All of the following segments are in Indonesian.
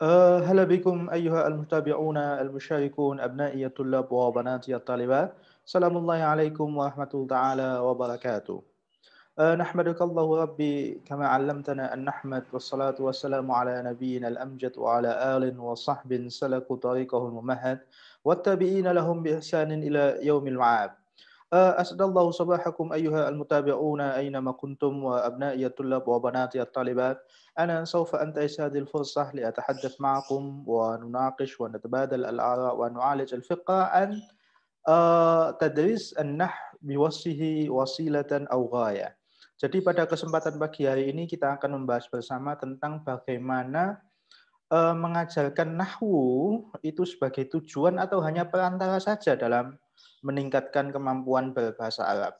هلا بكم أيها المتابعون المشاركون أبنائي الطلاب وبناتي الطالبات. سلام الله عليكم ورحمة الله تعالى وبركاته. نحمدك الله ربي كما علمتنا أن نحمد، والصلاة والسلام على نبينا الأمجد وعلى آل وصحب سلكوا طريقه الممهد والتابعين لهم بإحسان إلى يوم المعاد. أسعد الله صباحكم أيها المتابعون أينما كنتم، وأبنائي الطلاب وبناتي الطالبات. أنا سوف أنتهز هذه الفرصة لأتحدث معكم ونناقش ونتبادل الآراء ونعالج الفقرة عن تدريس النحو بوصفه وسيلة أو غاية. Jadi pada kesempatan pagi hari ini kita akan membahas bersama tentang bagaimana mengajarkan nahwu itu sebagai tujuan atau hanya perantara saja dalam meningkatkan kemampuan berbahasa Arab.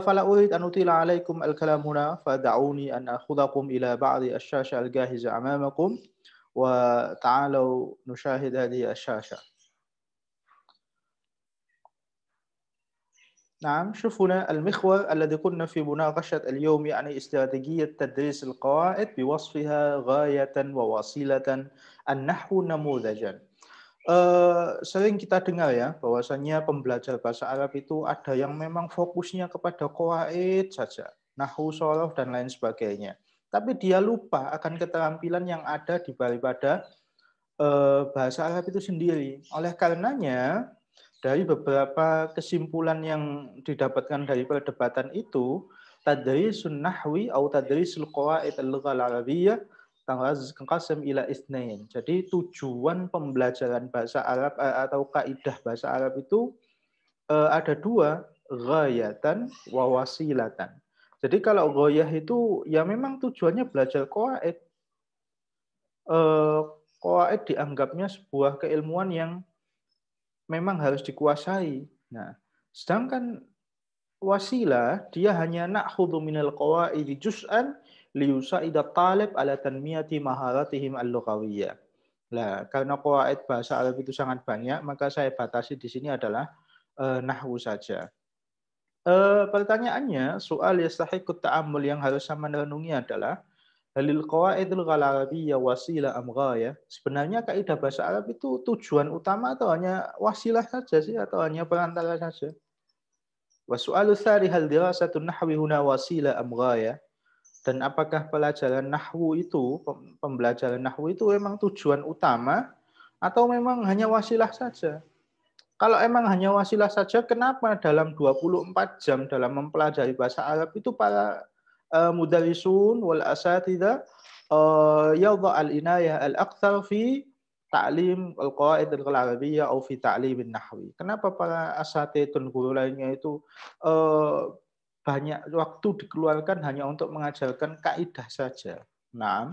Fala urid an utila alaikum al-kalam huna fad'uni an akhudhakum ila ba'di asy-syasha al-jahiza amamakum wa ta'alu nushahid hadhihi asy-syasha. نعم، شوف هنا المحور الذي كنا في مناقشة اليوم، يعني استراتيجية تدريس القواعد بوصفها غاية ووسيلة النحو نموذجا. Sering kita dengar ya bahwasanya pembelajar bahasa Arab itu ada yang memang fokusnya kepada qawaid saja, nahwu, shoroh dan lain sebagainya. Tapi dia lupa akan keterampilan yang ada di balik pada bahasa Arab itu sendiri. Oleh karenanya, dari beberapa kesimpulan yang didapatkan dari perdebatan itu, tadrisun nahwi atau tadrisul qawaid al-lughah al-arabiyyah tanqasam ila itsnain. Jadi tujuan pembelajaran bahasa Arab atau kaidah bahasa Arab itu ada dua, ghayatan wa wasilatan. Jadi kalau ghayah itu ya memang tujuannya belajar qawaid. Qawaid dianggapnya sebuah keilmuan yang memang harus dikuasai. Nah, sedangkan wasilah dia hanya na'khudhu minal qawaidi juz'an liyusa'ida talib ala tanmiyati maharatihim al-lughawiyyah. Nah, karena qawaid bahasa Arab itu sangat banyak, maka saya batasi di sini adalah nahwu saja. Pertanyaannya, soal yastahiqut ta'ammul yang harus sama renungi adalah halil qawaidul arabiyyah wasila am ghayah. Sebenarnya kaidah bahasa Arab itu tujuan utama atau hanya wasilah saja sih, atau hanya perantara saja? Wasu'alu tsari hal dirasatun nahwi huna wasila am ghayah? Dan apakah pelajaran nahwu itu, pembelajaran nahwu itu memang tujuan utama atau memang hanya wasilah saja? Kalau emang hanya wasilah saja, kenapa dalam 24 jam dalam mempelajari bahasa Arab itu para mudarrisun wal asatidzah yadha al-inayah al-akthar fi ta'lim al-qawaid al-arabiyyah atau fi ta'lim an-nahwi. Kenapa para asatidun guru lainnya itu banyak waktu dikeluarkan hanya untuk mengajarkan kaidah saja? Nah,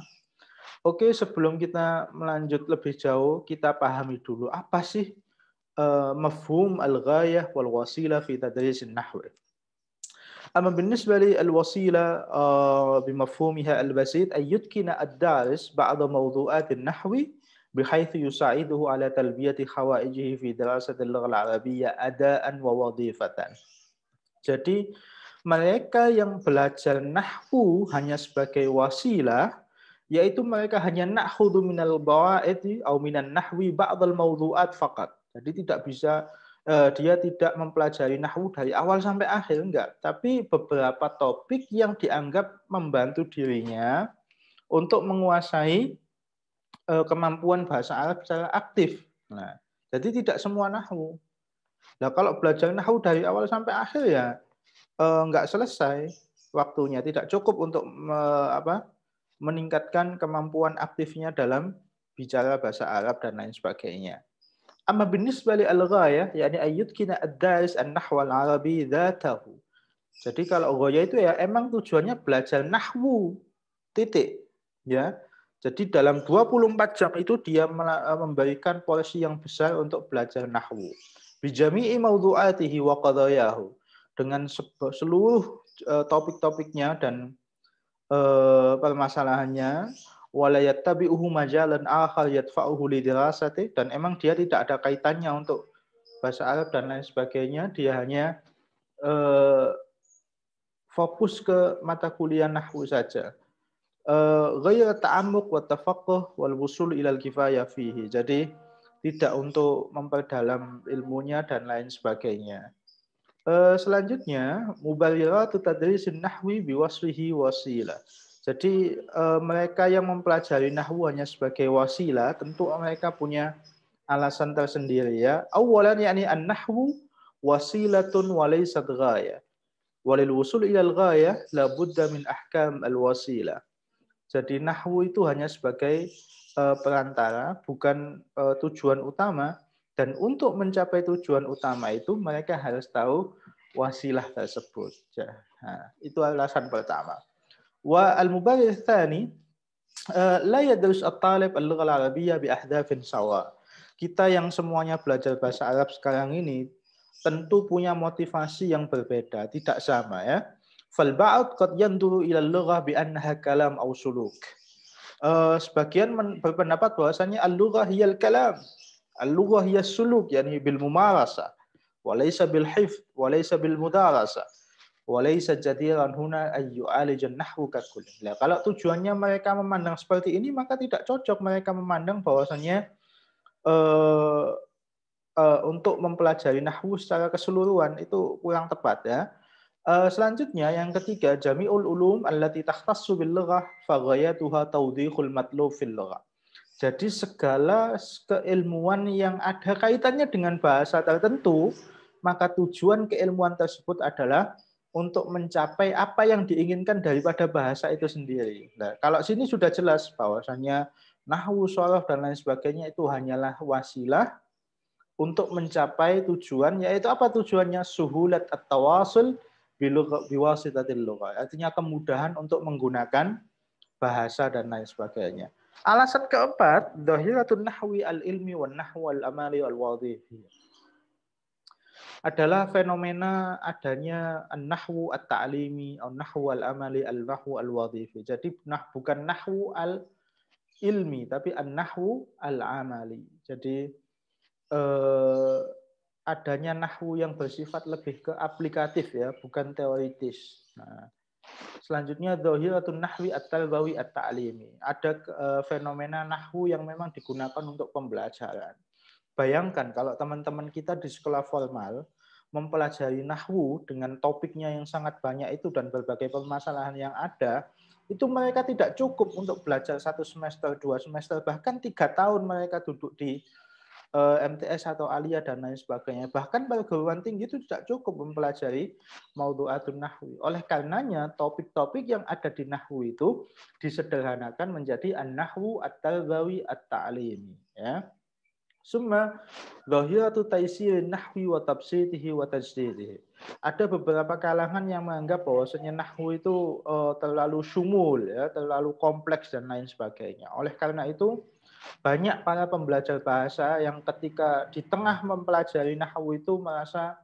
oke, sebelum kita melanjut lebih jauh, kita pahami dulu apa sih مفهوم الغاية والوسيلة في تدريس النحو. أما بالنسبة للوسيلة بمفهومها البسيط أن يتقن الدارس بعض موضوعات النحو بحيث يساعده على تلبية حوائجه في دراسة اللغة العربية أداء ووظيفة. Jadi mereka yang belajar nahwu hanya sebagai wasilah, yaitu mereka hanya na'khudhu minal bawaidi atau minan nahwi ba'dal mawdu'at faqat. Jadi tidak bisa dia tidak mempelajari nahwu dari awal sampai akhir, enggak, tapi beberapa topik yang dianggap membantu dirinya untuk menguasai kemampuan bahasa Arab secara aktif. Nah, jadi tidak semua nahwu. Nah, kalau belajar nahwu dari awal sampai akhir ya enggak selesai waktunya, tidak cukup untuk meningkatkan kemampuan aktifnya dalam bicara bahasa Arab dan lain sebagainya. Amma بالنسبة للغاية يعني أن يتقن الدارس النحو العربي ذاته. Jadi kalau ghaya itu ya emang tujuannya belajar nahwu, titik. Ya. Jadi dalam 24 jam itu dia memberikan porsi yang besar untuk belajar nahwu. Bijami'i mawdu'atihi wa qadayahu. Dengan seluruh topik-topiknya dan permasalahannya, wala yattabi'uhu majalan akhar yadfa'uhu lidirasati, dan emang dia tidak ada kaitannya untuk bahasa Arab dan lain sebagainya, dia hanya fokus ke mata kuliah nahwu saja. ghayra ta'ammuq wa tafaqquh wal wusul ilal kifayah fihi. Jadi tidak untuk memperdalam ilmunya dan lain sebagainya. Selanjutnya mubalighatut tadrisin nahwi biwasfihi wasila. Jadi mereka yang mempelajari nahwu hanya sebagai wasilah, tentu mereka punya alasan tersendiri ya. Awalan yakni an-nahwu wasilatun wa laysat ghayah. Walil wusul ilal ghayah la budda min ahkam al-wasilah. Jadi nahwu itu hanya sebagai perantara, bukan tujuan utama. Dan untuk mencapai tujuan utama itu mereka harus tahu wasilah tersebut. Nah, itu alasan pertama. Wa al-mubarrir tsani la yadrus at-talib al-lugha al-arabiyyah bi ahdafin sawa. Kita yang semuanya belajar bahasa Arab sekarang ini tentu punya motivasi yang berbeda, tidak sama ya. Fal ba'd qad yanduru ila al-lugha bi annaha kalam aw suluk. Sebagian berpendapat bahwasanya al-lughah hiyal kalam, al-lughah hiyas suluk, yani bil mumarasah, wa laysa bil hifz, wa laysa bil mudarasah, wa laysa jadiran huna ay yu'alijan nahwu kakul. Nah, kalau tujuannya mereka memandang seperti ini, maka tidak cocok mereka memandang bahwasanya untuk mempelajari nahwu secara keseluruhan itu kurang tepat ya. Selanjutnya yang ketiga, jami'ul ulum allati takhtassu bil lughah fa ghayatuha tawdihul matlub fil lughah. Jadi segala keilmuan yang ada kaitannya dengan bahasa tertentu, maka tujuan keilmuan tersebut adalah untuk mencapai apa yang diinginkan daripada bahasa itu sendiri. Nah, kalau sini sudah jelas bahwasanya nahwu, shoroh dan lain sebagainya itu hanyalah wasilah untuk mencapai tujuan, yaitu apa tujuannya? Suhulat at-tawasul biwasitatil lugha. Artinya kemudahan untuk menggunakan bahasa dan lain sebagainya. Alasan keempat, dhahiratun nahwi al-ilmi wan nahwu al-amali al-wadhifi. Adalah fenomena adanya an-nahwu at-ta'limi atau nahwu al-amali al-nahwu al-wadhifi. Jadi bukan nahwu al-ilmi tapi an-nahwu al-amali. Jadi adanya nahwu yang bersifat lebih ke aplikatif ya, bukan teoritis. Nah, selanjutnya dhahiratun nahwi at-talbawi at-ta'limi. Ada fenomena nahwu yang memang digunakan untuk pembelajaran. Bayangkan kalau teman-teman kita di sekolah formal mempelajari nahwu dengan topiknya yang sangat banyak itu dan berbagai permasalahan yang ada, itu mereka tidak cukup untuk belajar 1 semester, 2 semester, bahkan 3 tahun mereka duduk di MTS atau Alia dan lain sebagainya. Bahkan perguruan tinggi itu tidak cukup mempelajari maudhu'atun nahwi. Oleh karenanya topik-topik yang ada di nahwu itu disederhanakan menjadi an-nahwu at-tarbawi at-ta'limi ya. Summa dhahiratu taisirin nahwi wa tabsitihi wa tajdidihi. Ada beberapa kalangan yang menganggap bahwasanya nahwu itu terlalu syumul ya, terlalu kompleks dan lain sebagainya. Oleh karena itu banyak para pembelajar bahasa yang ketika di tengah mempelajari nahwu itu merasa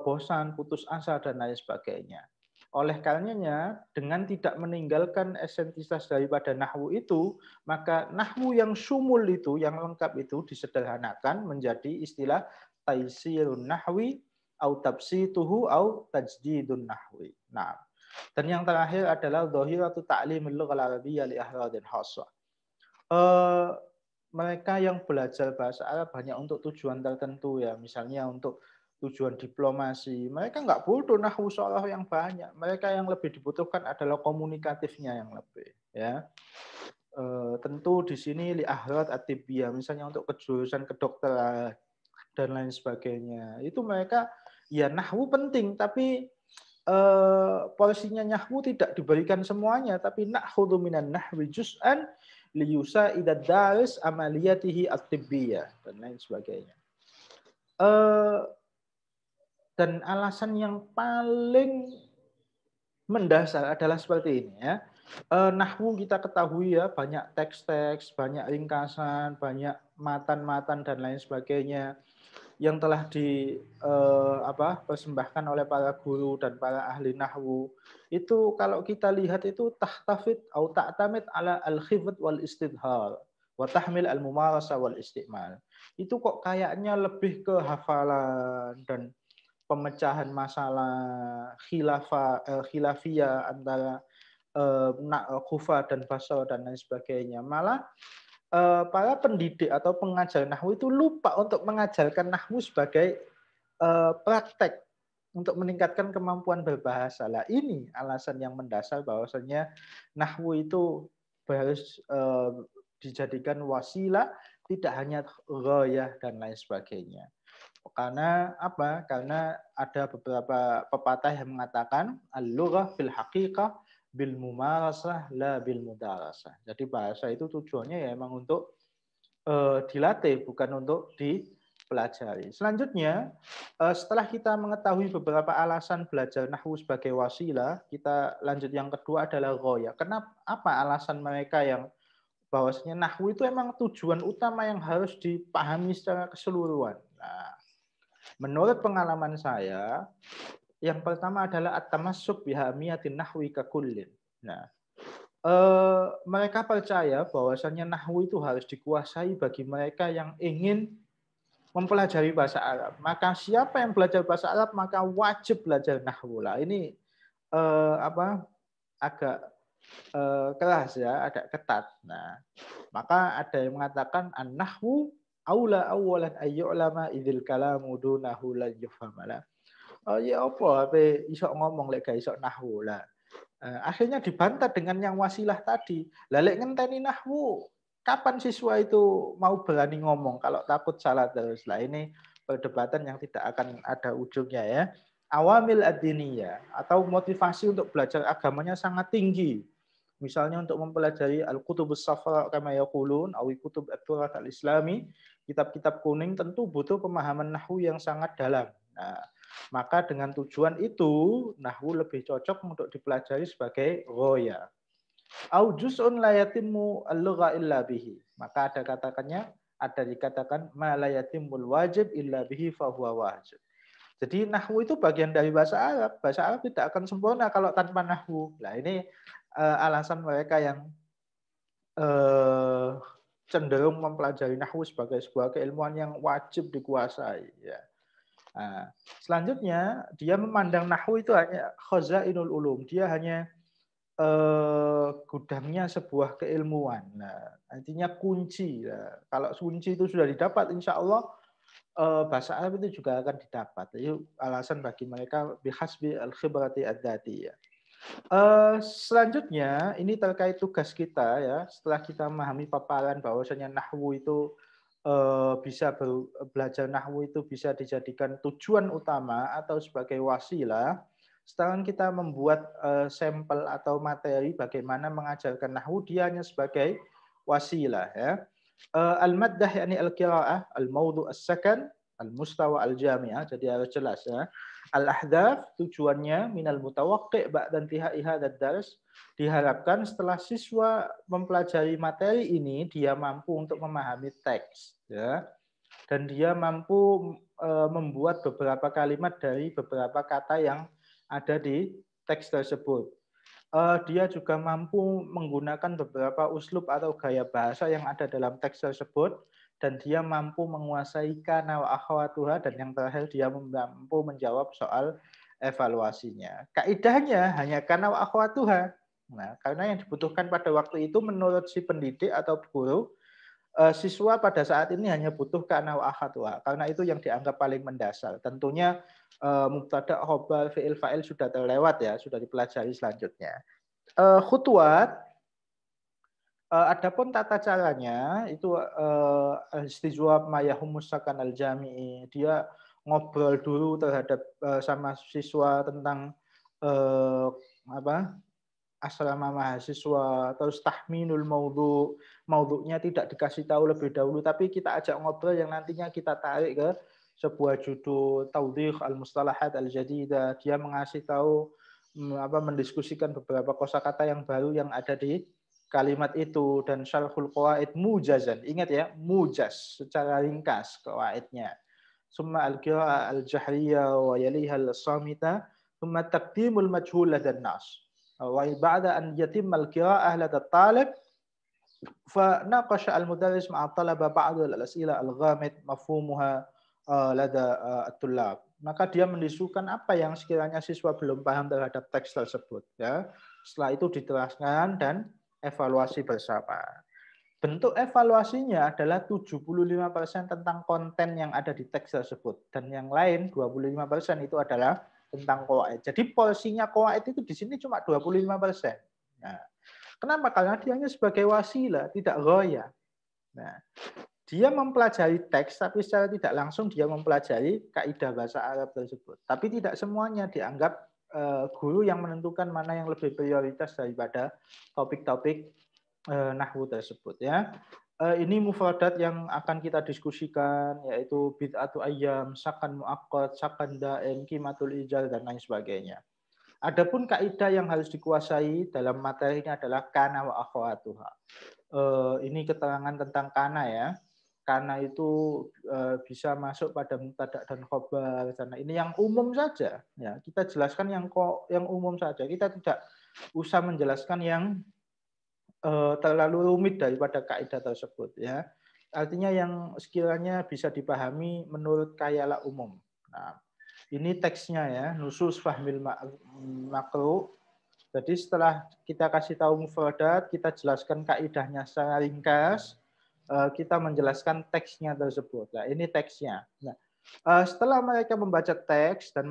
bosan, putus asa dan lain sebagainya. Oleh karenanya, dengan tidak meninggalkan esentitas daripada nahwu itu, maka nahwu yang syumul itu, yang lengkap itu disederhanakan menjadi istilah taisirun nahwi, au tabsituhu, au tajdidun nahwi. Nah, dan yang terakhir adalah dhahiratu ta'limil lughal arabiyyah li ahradin khassah. Mereka yang belajar bahasa Arab hanya untuk tujuan tertentu ya, misalnya untuk tujuan diplomasi. Mereka nggak butuh nahwu shoroh yang banyak. Mereka yang lebih dibutuhkan adalah komunikatifnya yang lebih ya. Tentu di sini li ahrat at-tibbiyah, misalnya untuk kejurusan kedokteran dan lain sebagainya. Itu mereka ya nahwu penting, tapi porsinya nahwu tidak diberikan semuanya, tapi na'khudhu minan nahwi juz'an liyusa idad daris amaliyatihi at-tibbiyah dan lain sebagainya. Dan alasan yang paling mendasar adalah seperti ini ya. Nahwu kita ketahui ya, banyak teks-teks, banyak ringkasan, banyak matan-matan dan lain sebagainya yang telah persembahkan oleh para guru dan para ahli nahwu. Itu kalau kita lihat itu tahtafid atau ta'tamid ala al-khifd wal istidhar wa tahmil al-mumarasah wal istimal. Itu kok kayaknya lebih ke hafalan dan pemecahan masalah khilafiyah antara Kufa dan Basra dan lain sebagainya. Malah para pendidik atau pengajar nahwu itu lupa untuk mengajarkan nahwu sebagai praktek untuk meningkatkan kemampuan berbahasa. Lah ini alasan yang mendasar bahwasanya nahwu itu harus dijadikan wasilah, tidak hanya ghayah dan lain sebagainya. Karena apa? Karena ada beberapa pepatah yang mengatakan al-lughah fil haqiqah bil mumarasah la bil mudarasah. Jadi bahasa itu tujuannya ya emang untuk dilatih, bukan untuk dipelajari. Selanjutnya, setelah kita mengetahui beberapa alasan belajar nahwu sebagai wasilah, kita lanjut yang kedua adalah ghayah. Kenapa? Apa alasan mereka yang bahwasanya nahwu itu emang tujuan utama yang harus dipahami secara keseluruhan. Nah, menurut pengalaman saya, yang pertama adalah at-tamassuk bihamiyatin nahwi kakullin. Nah, mereka percaya bahwasanya nahwu itu harus dikuasai bagi mereka yang ingin mempelajari bahasa Arab. Maka siapa yang belajar bahasa Arab maka wajib belajar nahwu. Lah ini agak keras ya, agak ketat. Nah, maka ada yang mengatakan an-nahwu aula awalan ayyu'lama idzil kalamu dunahu lan yufhamala. Oh ya apa ape iso ngomong lek gak iso nahwu lah. Akhirnya dibantah dengan yang wasilah tadi. Lah lek ngenteni nahwu, kapan siswa itu mau berani ngomong kalau takut salah terus. Lah ini perdebatan yang tidak akan ada ujungnya ya. Awamil ad-diniyah atau motivasi untuk belajar agamanya sangat tinggi. Misalnya untuk mempelajari al-kutubus safra kama yaqulun aw kutub at-turath al-islami, kitab-kitab kuning tentu butuh pemahaman nahwu yang sangat dalam. Nah, maka dengan tujuan itu nahwu lebih cocok untuk dipelajari sebagai ghaya. Au juz'un la yatimmu al-lugha illa bihi. Maka ada dikatakan ma la yatimul wajib illa bihi fa huwa wajib. Jadi nahwu itu bagian dari bahasa Arab. Bahasa Arab tidak akan sempurna kalau tanpa nahwu. Nah, ini alasan mereka yang cenderung mempelajari nahwu sebagai sebuah keilmuan yang wajib dikuasai. Ya. Nah, selanjutnya dia memandang nahwu itu hanya khazainul ulum. Dia hanya gudangnya sebuah keilmuan. Nah, artinya kunci. Nah, kalau kunci itu sudah didapat, insya Allah bahasa Arab itu juga akan didapat. Itu alasan bagi mereka bihasbi al-khibrati ad-dati ya. Selanjutnya ini terkait tugas kita ya. Setelah kita memahami paparan bahwasanya nahwu itu belajar nahwu itu bisa dijadikan tujuan utama atau sebagai wasilah. Sekarang kita membuat sampel atau materi bagaimana mengajarkan nahwu, dia hanya sebagai wasilah ya. Al-maddah yakni al-qiraah, al-maudhu as-sakan, al-mustawa al-jami'ah, jadi harus jelas ya. Al-ahdaf tujuannya minal mutawaqqi' ba'da intihai hadzal dars, diharapkan setelah siswa mempelajari materi ini dia mampu untuk memahami teks ya. Dan dia mampu membuat beberapa kalimat dari beberapa kata yang ada di teks tersebut. Dia juga mampu menggunakan beberapa uslub atau gaya bahasa yang ada dalam teks tersebut, dan dia mampu menguasai kana wa akhwatuha, dan yang terakhir dia mampu menjawab soal evaluasinya. Kaidahnya hanya kana wa akhwatuha. Nah, karena yang dibutuhkan pada waktu itu menurut si pendidik atau guru, siswa pada saat ini hanya butuh kana wa akhwatuha. Karena itu yang dianggap paling mendasar. Tentunya mubtada, khobar, fi'il, fa'il sudah terlewat ya, sudah dipelajari selanjutnya. Khutuwat, adapun tata caranya itu istijwab mayahumus sakan al-jami'i. Dia ngobrol dulu terhadap sama siswa tentang asrama mahasiswa, terus tahminul maudhu. Maudhu'nya tidak dikasih tahu lebih dahulu, tapi kita ajak ngobrol yang nantinya kita tarik ke sebuah judul tawdih al-mustalahat al-jadidah. Dia mengasih tahu mendiskusikan beberapa kosakata yang baru yang ada di kalimat itu, dan syarhul qawaid mujazan. Ingat ya, mujaz secara ringkas qawaidnya. Summa al-qira'ah al-jahriyah wa yaliha al-samita, summa taqdimul majhul ladan nas. Wa ba'da an yatimma al-qira'ah lada talib fa naqasha al-mudarris ma'a talaba ba'd al-as'ila al-ghamid mafhumuha lada at-tullab. Maka dia mendiskusikan apa yang sekiranya siswa belum paham terhadap teks tersebut ya. Setelah itu diteruskan dan evaluasi bersama. Bentuk evaluasinya adalah 75% tentang konten yang ada di teks tersebut. Dan yang lain 25% itu adalah tentang qawaid. Jadi porsinya qawaid itu di sini cuma 25%. Nah, kenapa? Karena dia hanya sebagai wasilah, tidak ghaya. Nah, dia mempelajari teks, tapi secara tidak langsung dia mempelajari kaidah bahasa Arab tersebut. Tapi tidak semuanya dianggap guru yang menentukan mana yang lebih prioritas daripada topik-topik nahwu tersebut ya. Ini mufradat yang akan kita diskusikan yaitu bid'atu ayyam, sakan muaqqat, sakan daim, qimatul ijal dan lain sebagainya. Adapun kaidah yang harus dikuasai dalam materi ini adalah kana wa akhwatuha. Ini keterangan tentang kana ya. Kana itu bisa masuk pada mubtada dan khobar. Karena ini yang umum saja ya. Kita jelaskan yang umum saja. Kita tidak usah menjelaskan yang terlalu rumit daripada kaidah tersebut ya. Artinya yang sekiranya bisa dipahami menurut khayalah umum. Nah, ini teksnya ya, nusus fahmil makruh. Jadi setelah kita kasih tahu mufradat, kita jelaskan kaidahnya secara ringkas, kita menjelaskan teksnya tersebut. Nah, ini teksnya. Nah, setelah mereka membaca teks dan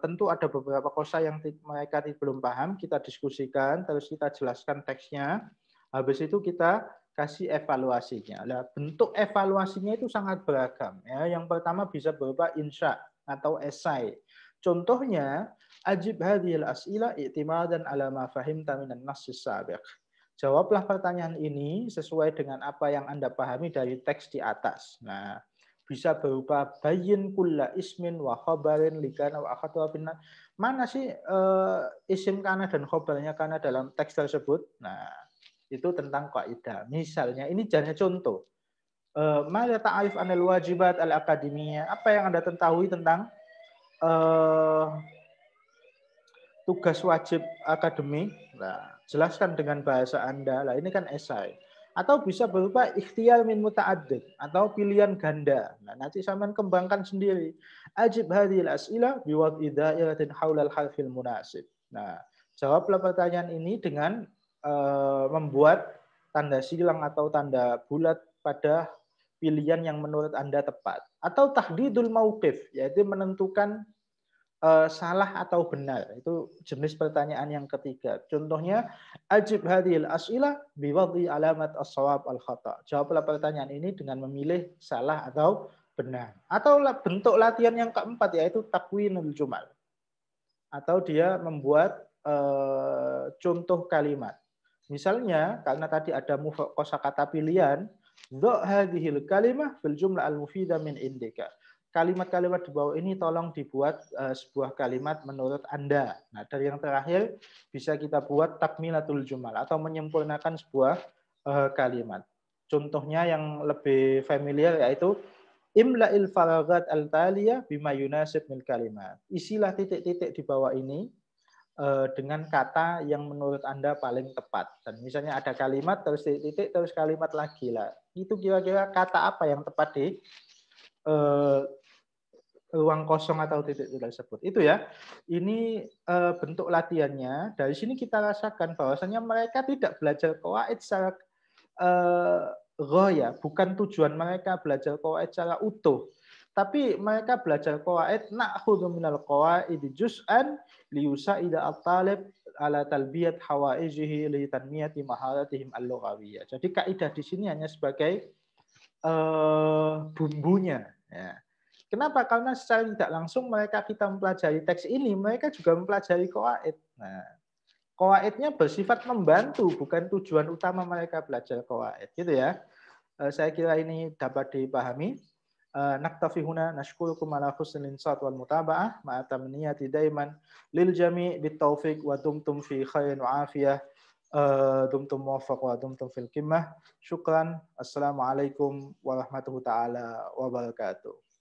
tentu ada beberapa kosa yang mereka belum paham, kita diskusikan, terus kita jelaskan teksnya. Habis itu kita kasih evaluasinya. Nah, bentuk evaluasinya itu sangat beragam. Ya. Yang pertama bisa berupa insya atau esai. Contohnya, ajib hadhil as'ila i'timadan ala ma fahimta minan nassis sabiq. Jawablah pertanyaan ini sesuai dengan apa yang Anda pahami dari teks di atas. Nah, bisa berupa bayin kulla ismin wa khabarin likana wa akhatu binna. Mana sih isim kana dan khabarnya kana dalam teks tersebut? Nah, itu tentang kaidah. Misalnya ini hanya contoh. Mala ta'arif anil wajibat al-akademiyah. Apa yang Anda ketahui tentang tugas wajib akademik? Nah, jelaskan dengan bahasa Anda. Lah ini kan esai. Atau bisa berupa ikhtiyar min muta'addid atau pilihan ganda. Nah, nanti sampean kembangkan sendiri. Ajib hadhil as'ila biwad'i dairatin haulal harfil munasib. Nah, jawablah pertanyaan ini dengan membuat tanda silang atau tanda bulat pada pilihan yang menurut Anda tepat. Atau tahdidul mauqif, yaitu menentukan salah atau benar. Itu jenis pertanyaan yang ketiga. Contohnya, ajib hadhil as'ilah biwadhi alamat as-shawab al-khata. Jawablah pertanyaan ini dengan memilih salah atau benar. Atau bentuk latihan yang keempat yaitu takwinul jumal. Atau dia membuat contoh kalimat. Misalnya, karena tadi ada kosakata pilihan, do hadhil kalimah fil jumlah al-mufidah min indika. Kalimat-kalimat di bawah ini tolong dibuat sebuah kalimat menurut Anda. Nah, dari yang terakhir bisa kita buat takmilatul jumal atau menyempurnakan sebuah kalimat. Contohnya yang lebih familiar yaitu imla'il faragat al-taliyah bima yunasib min kalimat. Isilah titik-titik di bawah ini dengan kata yang menurut Anda paling tepat. Dan misalnya ada kalimat terus titik terus kalimat lagi lah. Itu kira-kira kata apa yang tepat di ruang kosong atau titik tersebut. Itu ya. Ini bentuk latihannya. Dari sini kita rasakan bahwasanya mereka tidak belajar qawaid secara ya, bukan tujuan mereka belajar qawaid secara utuh. Tapi mereka belajar qawaid na'khudhu minal qawaid juz'an liyusa'ida at-talib ala talbiyat hawaijihi li tanmiyati maharatihim al-lughawiyyah. Jadi kaidah di sini hanya sebagai bumbunya ya. Kenapa? Karena secara tidak langsung kita mempelajari teks ini, mereka juga mempelajari qawaid. Nah, qawaidnya bersifat membantu, bukan tujuan utama mereka belajar qawaid, gitu ya. Saya kira ini dapat dipahami. Naktafi huna nashkurukum ala husnil insat wal mutaba'ah ma'a tamniyati daiman lil jami' bit taufiq wa dumtum fi khairin wa afiyah. Dumtum muwaffaq wa dumtum fil qimmah. Syukran. Assalamualaikum warahmatullahi taala wabarakatuh.